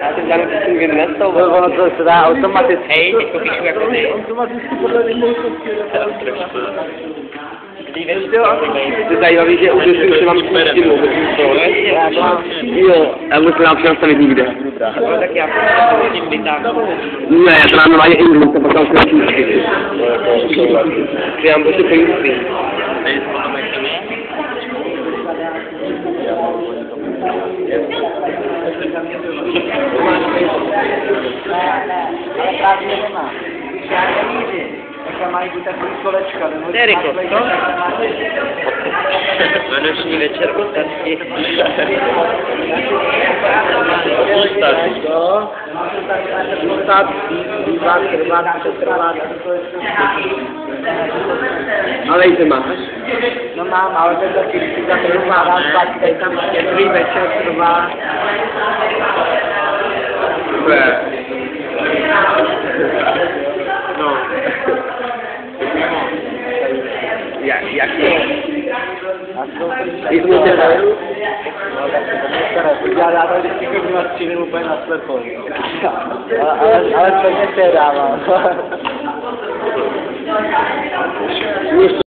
Já jsem žádnou písničku nestou. Ono to se dá automaticky. Hej, teď to píšu jako ty. Automaticky podle rychlosti. To je zajímavý, že už mám písničku, jo, a už se nám nastavit nikde. Tak já to tím vytáhnu. Ne, já to mám normálně English, to potom se písničky. Já mám prostě pojistky. Ale právě nemá. Když já nemířím, tak mají být takový kolečka. To je rychlost, no? Vánoční večer postačí. Ale i ty máš? No mám, ale to je taky, když si tam trvá, tady tam štědrý večer trvá. No. Jak to? Když jsme se dali? Já dávám vždycky chodím na střínu úplně na slepo. Ale to mě dávám.